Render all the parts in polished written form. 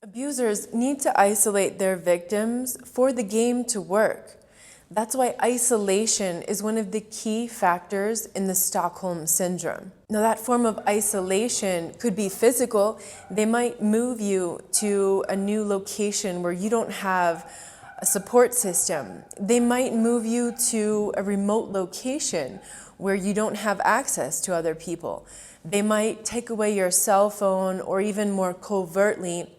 Abusers need to isolate their victims for the game to work. That's why isolation is one of the key factors in the Stockholm Syndrome. Now, that form of isolation could be physical. They might move you to a new location where you don't have a support system. They might move you to a remote location where you don't have access to other people. They might take away your cell phone, or even more covertly,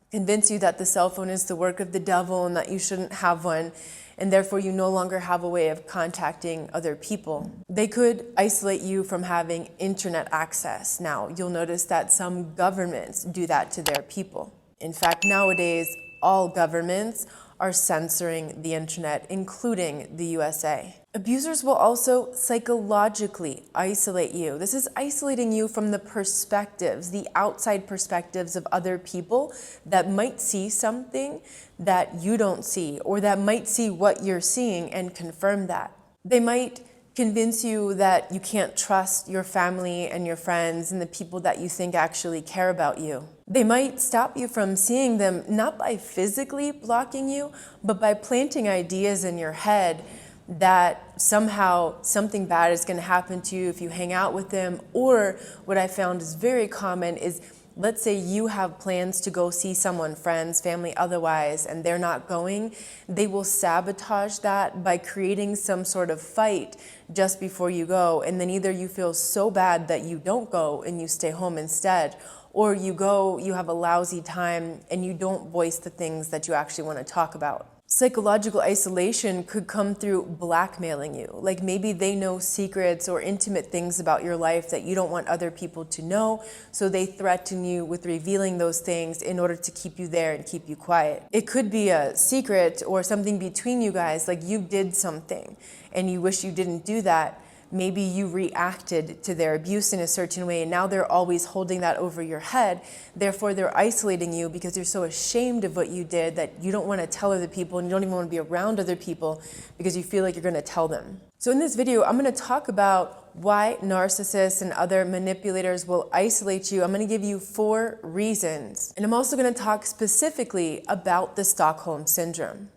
convince you that the cell phone is the work of the devil and that you shouldn't have one, and therefore you no longer have a way of contacting other people. They could isolate you from having internet access. Now, you'll notice that some governments do that to their people. In fact, nowadays, all governments are censoring the internet, including the USA. Abusers will also psychologically isolate you. This is isolating you from the perspectives, the outside perspectives of other people that might see something that you don't see, or that might see what you're seeing and confirm that. They might convince you that you can't trust your family and your friends and the people that you think actually care about you. They might stop you from seeing them, not by physically blocking you, but by planting ideas in your head that somehow something bad is going to happen to you if you hang out with them. Or what I found is very common is, let's say you have plans to go see someone, friends, family, otherwise, and they're not going. They will sabotage that by creating some sort of fight just before you go. And then either you feel so bad that you don't go and you stay home instead, or you go, you have a lousy time, and you don't voice the things that you actually want to talk about. Psychological isolation could come through blackmailing you. Like maybe they know secrets or intimate things about your life that you don't want other people to know, so they threaten you with revealing those things in order to keep you there and keep you quiet. It could be a secret or something between you guys, like you did something and you wish you didn't do that. Maybe you reacted to their abuse in a certain way, and now they're always holding that over your head. Therefore, they're isolating you because you're so ashamed of what you did that you don't want to tell other people, and you don't even want to be around other people because you feel like you're going to tell them. So in this video, I'm going to talk about why narcissists and other manipulators will isolate you. I'm going to give you 4 reasons. And I'm also going to talk specifically about the Stockholm Syndrome.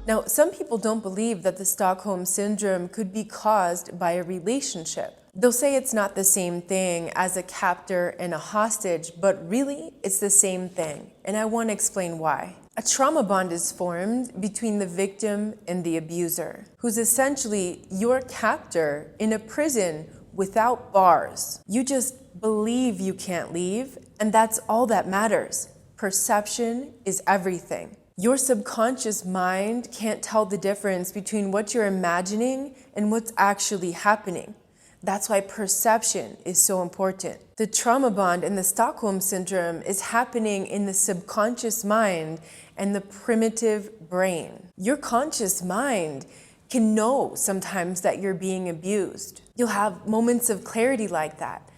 Now, some people don't believe that the Stockholm Syndrome could be caused by a relationship. They'll say it's not the same thing as a captor and a hostage, but really, it's the same thing. And I want to explain why. A trauma bond is formed between the victim and the abuser, who's essentially your captor in a prison without bars. You just believe you can't leave, and that's all that matters. Perception is everything. Your subconscious mind can't tell the difference between what you're imagining and what's actually happening. That's why perception is so important. The trauma bond in the Stockholm Syndrome is happening in the subconscious mind and the primitive brain. Your conscious mind can know sometimes that you're being abused. You'll have moments of clarity like that.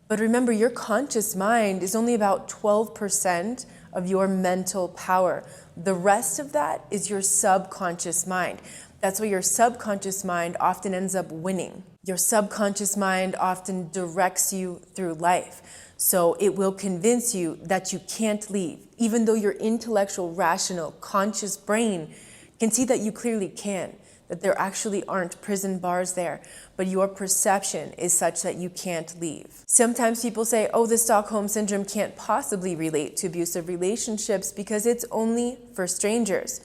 But remember, your conscious mind is only about 12% of your mental power. The rest of that is your subconscious mind. That's why your subconscious mind often ends up winning. Your subconscious mind often directs you through life. So it will convince you that you can't leave, even though your intellectual, rational, conscious brain can see that you clearly can, that there actually aren't prison bars there, but your perception is such that you can't leave. Sometimes people say, oh, the Stockholm Syndrome can't possibly relate to abusive relationships because it's only for strangers.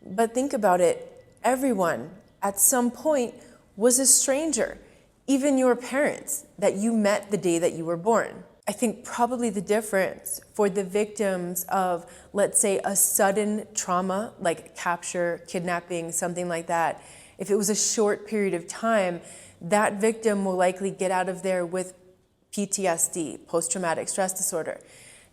But think about it, everyone at some point was a stranger, even your parents that you met the day that you were born. I think probably the difference for the victims of, let's say, a sudden trauma, like capture, kidnapping, something like that, if it was a short period of time, that victim will likely get out of there with PTSD, post-traumatic stress disorder.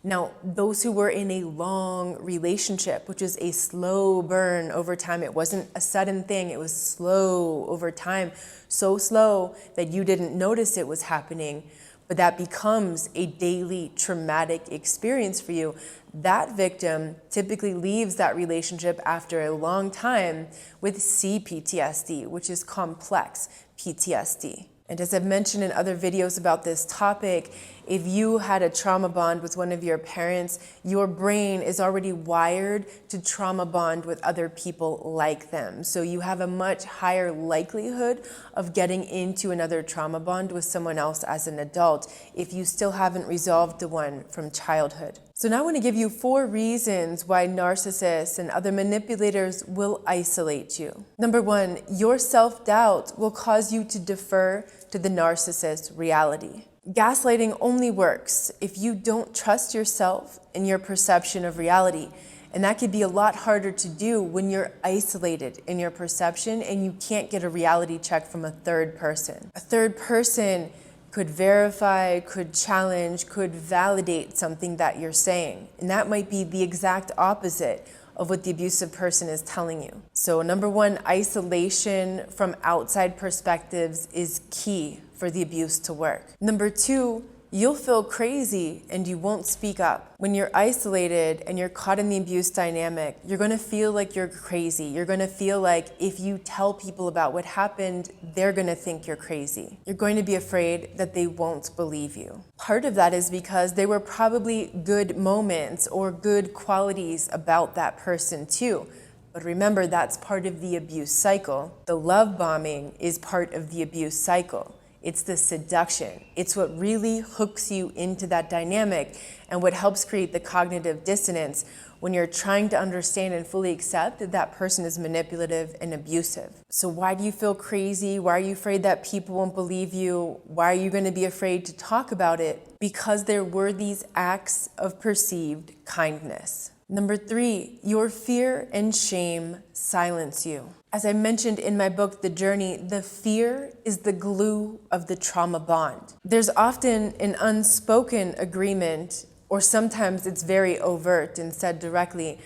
Now, those who were in a long relationship, which is a slow burn over time, it wasn't a sudden thing, it was slow over time, so slow that you didn't notice it was happening, but that becomes a daily traumatic experience for you, that victim typically leaves that relationship after a long time with CPTSD, which is complex PTSD. And as I've mentioned in other videos about this topic, if you had a trauma bond with one of your parents, your brain is already wired to trauma bond with other people like them. So you have a much higher likelihood of getting into another trauma bond with someone else as an adult if you still haven't resolved the one from childhood. So now I want to give you 4 reasons why narcissists and other manipulators will isolate you. Number 1, your self-doubt will cause you to defer to the narcissist's reality. Gaslighting only works if you don't trust yourself and your perception of reality. And that could be a lot harder to do when you're isolated in your perception and you can't get a reality check from a third person. A third person could verify, could challenge, could validate something that you're saying. And that might be the exact opposite of what the abusive person is telling you. So number 1, isolation from outside perspectives is key for the abuse to work. Number 2, you'll feel crazy and you won't speak up. When you're isolated and you're caught in the abuse dynamic, you're gonna feel like you're crazy. You're gonna feel like if you tell people about what happened, they're gonna think you're crazy. You're going to be afraid that they won't believe you. Part of that is because there were probably good moments or good qualities about that person too. But remember, that's part of the abuse cycle. The love bombing is part of the abuse cycle. It's the seduction. It's what really hooks you into that dynamic and what helps create the cognitive dissonance when you're trying to understand and fully accept that that person is manipulative and abusive. So why do you feel crazy? Why are you afraid that people won't believe you? Why are you going to be afraid to talk about it? Because there were these acts of perceived kindness. Number 3, your fear and shame silence you. As I mentioned in my book, The Journey, the fear is the glue of the trauma bond. There's often an unspoken agreement, or sometimes it's very overt and said directly,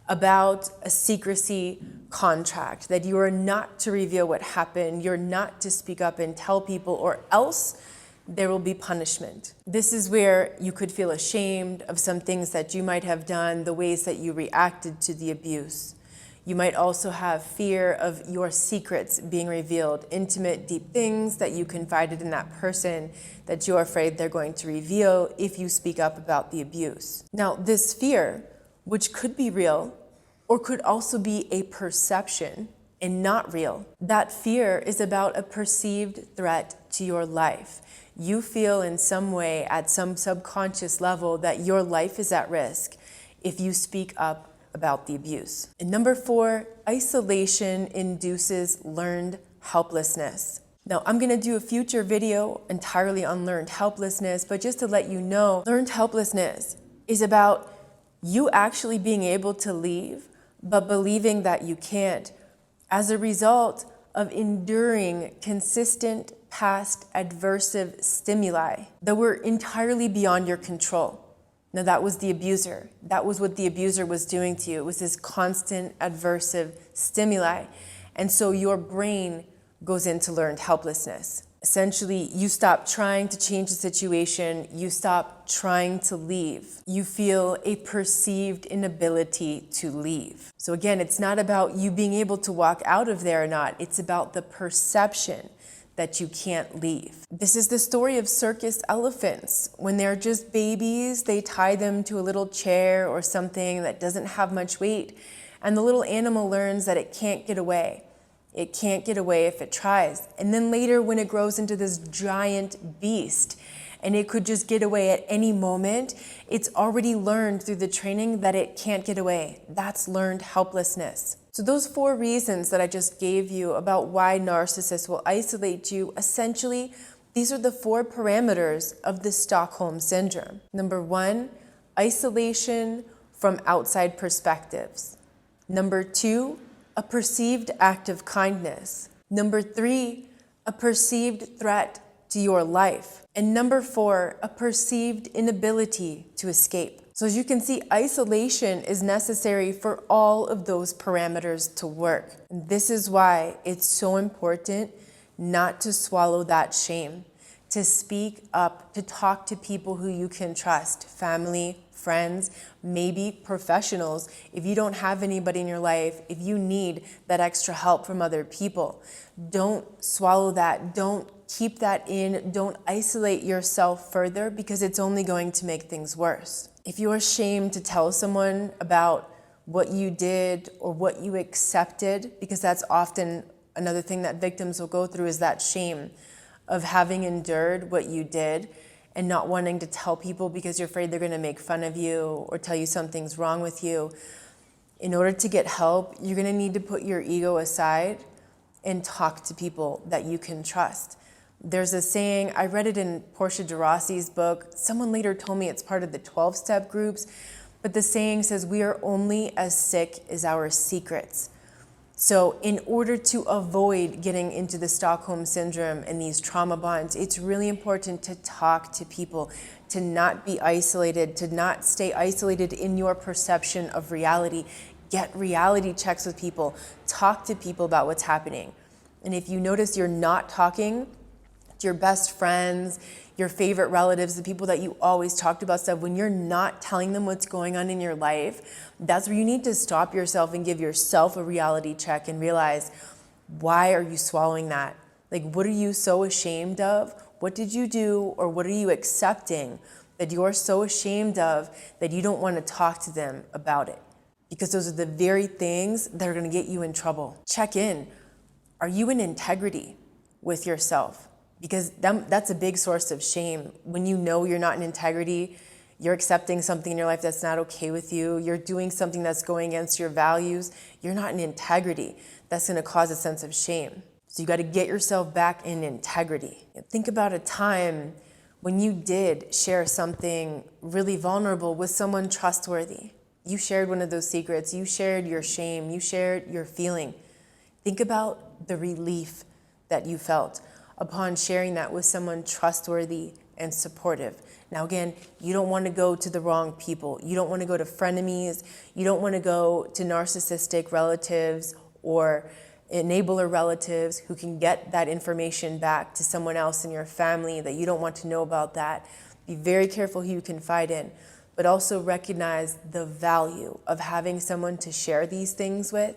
about a secrecy contract, that you are not to reveal what happened, you're not to speak up and tell people, or else there will be punishment. This is where you could feel ashamed of some things that you might have done, the ways that you reacted to the abuse. You might also have fear of your secrets being revealed, intimate, deep things that you confided in that person that you're afraid they're going to reveal if you speak up about the abuse. Now, this fear, which could be real or could also be a perception and not real, that fear is about a perceived threat to your life. You feel in some way, at some subconscious level, that your life is at risk if you speak up about the abuse. And number 4, isolation induces learned helplessness. Now, I'm gonna do a future video entirely on learned helplessness, but just to let you know, learned helplessness is about you actually being able to leave, but believing that you can't as a result of enduring consistent past adversive stimuli that were entirely beyond your control. Now, that was the abuser. That was what the abuser was doing to you. It was this constant adversive stimuli. And so your brain goes into learned helplessness. Essentially, you stop trying to change the situation. You stop trying to leave. You feel a perceived inability to leave. So again, it's not about you being able to walk out of there or not. It's about the perception that you can't leave. This is the story of circus elephants. When they're just babies, they tie them to a little chair or something that doesn't have much weight, and the little animal learns that it can't get away. It can't get away if it tries. And then later, when it grows into this giant beast, and it could just get away at any moment, it's already learned through the training that it can't get away. That's learned helplessness. So those 4 reasons that I just gave you about why narcissists will isolate you, essentially, these are the 4 parameters of the Stockholm Syndrome. Number 1, isolation from outside perspectives. Number 2, a perceived act of kindness. Number 3, a perceived threat to your life. And number 4, a perceived inability to escape. So as you can see, isolation is necessary for all of those parameters to work. And this is why it's so important not to swallow that shame, to speak up, to talk to people who you can trust, family, friends, maybe professionals. If you don't have anybody in your life, if you need that extra help from other people, don't swallow that. Don't keep that in. Don't isolate yourself further, because it's only going to make things worse. If you're ashamed to tell someone about what you did or what you accepted, because that's often another thing that victims will go through, is that shame of having endured what you did and not wanting to tell people because you're afraid they're going to make fun of you or tell you something's wrong with you. In order to get help, you're going to need to put your ego aside and talk to people that you can trust. There's a saying, I read it in Portia de Rossi's book. Someone later told me it's part of the 12-step groups, but the saying says, we are only as sick as our secrets. So in order to avoid getting into the Stockholm Syndrome and these trauma bonds, it's really important to talk to people, to not be isolated, to not stay isolated in your perception of reality. Get reality checks with people. Talk to people about what's happening. And if you notice you're not talking to your best friends, your favorite relatives, the people that you always talked about stuff, when you're not telling them what's going on in your life, that's where you need to stop yourself and give yourself a reality check and realize, why are you swallowing that? Like, what are you so ashamed of? What did you do, or what are you accepting that you're so ashamed of that you don't want to talk to them about it? Because those are the very things that are going to get you in trouble. Check in. Are you in integrity with yourself? Because that's a big source of shame. When you know you're not in integrity, you're accepting something in your life that's not okay with you, you're doing something that's going against your values, you're not in integrity. That's going to cause a sense of shame. So you got to get yourself back in integrity. Think about a time when you did share something really vulnerable with someone trustworthy. You shared one of those secrets, you shared your shame, you shared your feeling. Think about the relief that you felt upon sharing that with someone trustworthy and supportive. Now again, you don't want to go to the wrong people. You don't want to go to frenemies. You don't want to go to narcissistic relatives or enabler relatives who can get that information back to someone else in your family that you don't want to know about that. Be very careful who you confide in, but also recognize the value of having someone to share these things with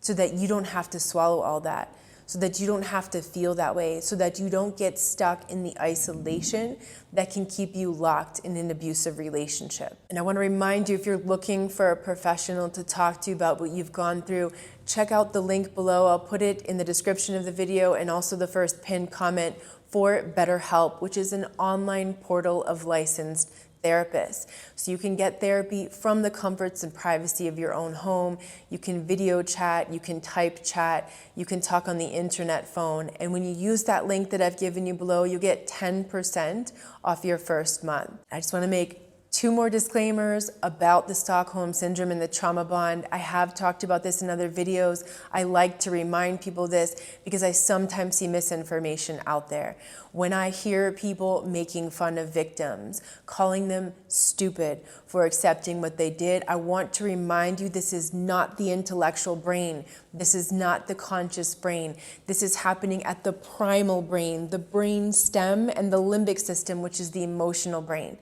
so that you don't have to swallow all that, so that you don't have to feel that way, so that you don't get stuck in the isolation that can keep you locked in an abusive relationship. And I want to remind you, if you're looking for a professional to talk to you about what you've gone through, check out the link below. I'll put it in the description of the video and also the first pinned comment for BetterHelp, which is an online portal of licensed therapists. So you can get therapy from the comforts and privacy of your own home. You can video chat, you can type chat, you can talk on the internet phone. And when you use that link that I've given you below, you get 10% off your first month. I just want to make two more disclaimers about the Stockholm Syndrome and the trauma bond. I have talked about this in other videos. I like to remind people this because I sometimes see misinformation out there. When I hear people making fun of victims, calling them stupid for accepting what they did, I want to remind you this is not the intellectual brain. This is not the conscious brain. This is happening at the primal brain, the brain stem, and the limbic system, which is the emotional brain.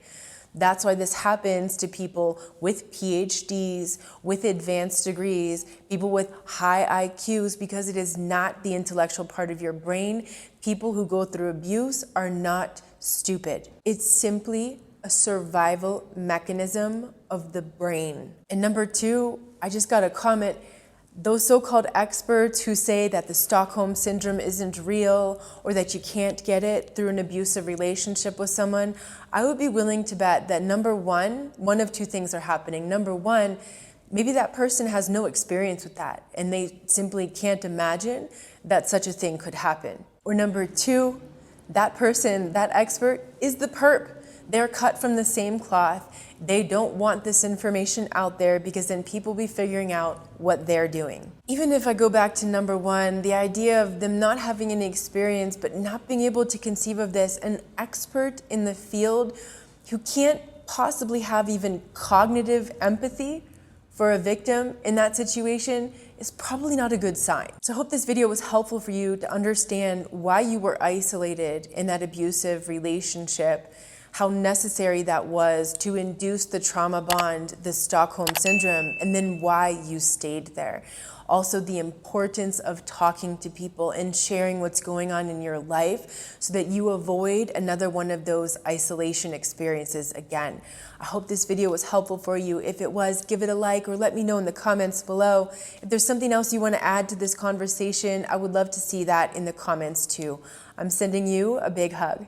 That's why this happens to people with PhDs, with advanced degrees, people with high IQs, because it is not the intellectual part of your brain. People who go through abuse are not stupid. It's simply a survival mechanism of the brain. And number two, I just got a comment. Those so-called experts who say that the Stockholm Syndrome isn't real or that you can't get it through an abusive relationship with someone, I would be willing to bet that number one of two things are happening. Number one, maybe that person has no experience with that and they simply can't imagine that such a thing could happen. Or number two, that person, that expert, is the perp. They're cut from the same cloth. They don't want this information out there because then people will be figuring out what they're doing. Even if I go back to number one, the idea of them not having any experience but not being able to conceive of this, an expert in the field who can't possibly have even cognitive empathy for a victim in that situation is probably not a good sign. So I hope this video was helpful for you to understand why you were isolated in that abusive relationship, how necessary that was to induce the trauma bond, the Stockholm Syndrome, and then why you stayed there. Also, the importance of talking to people and sharing what's going on in your life so that you avoid another one of those isolation experiences again. I hope this video was helpful for you. If it was, give it a like or let me know in the comments below. If there's something else you want to add to this conversation, I would love to see that in the comments too. I'm sending you a big hug.